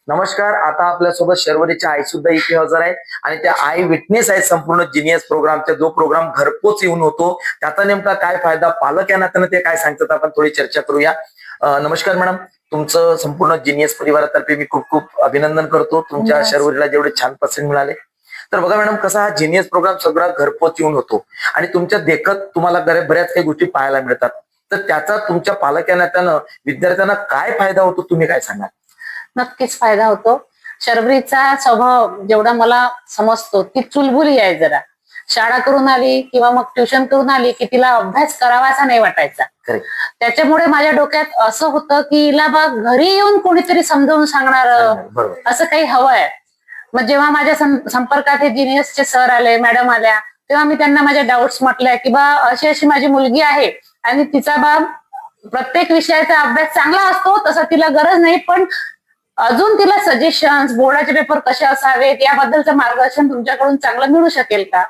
नमस्कार. आता आपल्यासोबत शर्वरीच्या आई सुद्धा इथे हजर आहे आणि त्या आई विटनेस आहेत संपूर्ण जिनियस प्रोग्रामचा. जो प्रोग्राम घरपोच येऊन होतो त्याचा नेमका काय फायदा, पालक या नात्यानं ते काय सांगतात आपण थोडी चर्चा करूया. नमस्कार मॅडम, तुमचं संपूर्ण जिनियस परिवारातर्फे मी खूप खूप अभिनंदन करतो. तुमच्या शर्वरीला जेवढे छान पसंत मिळाले. तर बघा मॅडम, कसा हा जिनियस प्रोग्राम सगळा घरपोच येऊन होतो आणि तुमच्या देखत तुम्हाला बऱ्याच काही गोष्टी पाहायला मिळतात. तर त्याचा तुमच्या पालक या नात्यानं विद्यार्थ्यांना काय फायदा होतो, तुम्ही काय सांगाल? नक्कीच फायदा होतो. शर्वरीचा स्वभाव जेवढा मला समजतो ती चुलबुली आहे जरा. शाळा करून आली किंवा मग ट्युशन करून आली की तिला अभ्यास करावासा नाही वाटायचा. त्याच्यामुळे माझ्या डोक्यात असं होतं की हिला बा घरी येऊन कोणीतरी समजावून सांगणार असं काही हवंय. मग जेव्हा माझ्या संपर्कात हे जिनियसचे सर आले, मॅडम आल्या, तेव्हा मी त्यांना माझ्या डाऊट्स म्हटल्या की बा अशी अशी माझी मुलगी आहे आणि तिचा बा प्रत्येक विषयाचा अभ्यास चांगला असतो, तसा तिला गरज नाही, पण अजून तिला सजेशन्स, बोर्डाचे पेपर कसे असावेत याबद्दलचं मार्गदर्शन तुमच्याकडून चांगलं मिळू शकेल का?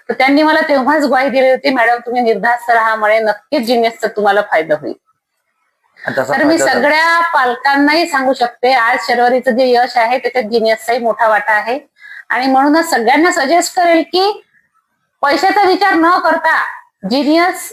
तर त्यांनी मला तेव्हाच ग्वाही दिली होती, मॅडम तुम्ही निर्धास्त राहा म्हणे, नक्कीच जिनियसचा तुम्हाला फायदा होईल. तर मी सगळ्या पालकांनाही सांगू शकते, आज शर्वरीचं जे यश आहे त्याच्यात जिनियसचाही मोठा वाटा आहे. आणि म्हणूनच सगळ्यांना सजेस्ट करेल की पैशाचा विचार न करता जिनियस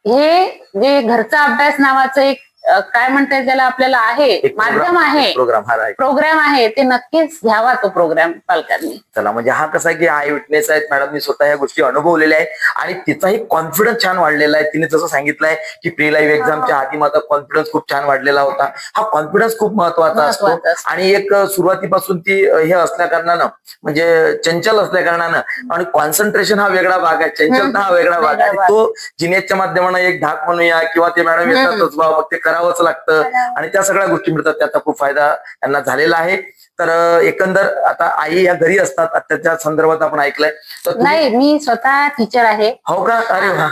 हे जे घरचा अभ्यास नावाचं एक काय म्हणतात त्याला, आपल्याला आहे माध्यम आहे, प्रोग्राम आहे, ते नक्कीच घ्यावा तो प्रोग्राम पालकांनी. चला, म्हणजे हा कसा की आई विटनेस आहेत मॅडम, मी स्वतः या गोष्टी अनुभवलेल्या आहेत आणि तिचाही कॉन्फिडन्स छान वाढलेला आहे. तिने जसं सांगितलंय की प्री लाईव्ह एक्झामच्या आधी माझा कॉन्फिडन्स खूप छान वाढलेला होता. हा कॉन्फिडन्स खूप महत्वाचा असतो आणि एक सुरुवातीपासून ती हे असल्या कारणानं, म्हणजे चंचल असल्या कारणानं, आणि कॉन्सन्ट्रेशन हा वेगळा भाग आहे, चंचलता हा वेगळा भाग आहे. तो जिनियसच्या माध्यमानं एक धाक म्हणूया किंवा ते मॅडम येतातच बा, मग ते करावंच लागतं आणि त्या सगळ्या गोष्टी मिळतात. त्याचा खूप फायदा त्यांना झालेला आहे. तर एकंदर आता आई या घरी असतात त्याच्या संदर्भात आपण ऐकलंय. नाही, मी स्वतः टीचर आहे. हो का? अरे वा.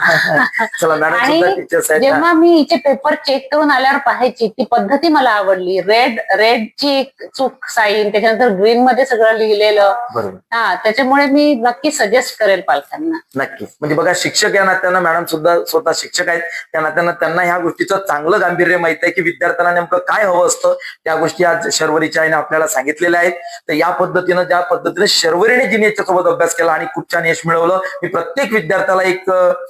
चला, मॅडम सुद्धा टीचर्स आहेत. जेव्हा मी हिचे पेपर चेक करून आल्यावर पाहायची ती पद्धती मला आवडली. रेडची चूक साईन, त्याच्यानंतर ग्रीन मध्ये सगळं लिहिलेलं. बरोबर. त्याच्यामुळे मी नक्की सजेस्ट करेल पालकांना. नक्कीच. म्हणजे बघा, शिक्षक या नात्यानं, मॅडम सुद्धा स्वतः शिक्षक आहेत, त्या नात्यानं त्यांना ह्या गोष्टीचं चांगलं गांभीर्य माहित आहे की विद्यार्थ्यांना नेमकं काय हवं असतं. त्या गोष्टी आज शर्वरीच्या आईने आपल्याला सांगितलेल्या आहेत. तर या पद्धतीनं, ज्या पद्धतीने शर्वरीने जिनियसच्या सोबत अभ्यास केला आणि खूप छान यश मिळवलं, मी प्रत्येक विद्यार्थ्याला एक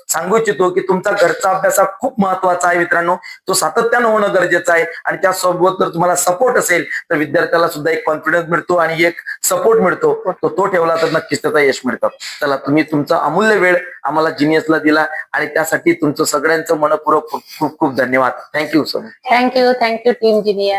सांगू इच्छितो की तुमचा घरचा अभ्यास हा खूप महत्वाचा आहे मित्रांनो. तो सातत्यानं होणं गरजेचं आहे आणि त्यासोबत जर तुम्हाला सपोर्ट असेल तर विद्यार्थ्याला सुद्धा एक कॉन्फिडन्स मिळतो आणि एक सपोर्ट मिळतो. तो ठेवला तर नक्कीच त्याचा यश मिळतं. चला, तुम्ही तुमचा अमूल्य वेळ आम्हाला जिनियसला दिला आणि त्यासाठी तुमचं सगळ्यांचं मनपूर्वक खूप खूप धन्यवाद. Thank you so much. Thank you team genius.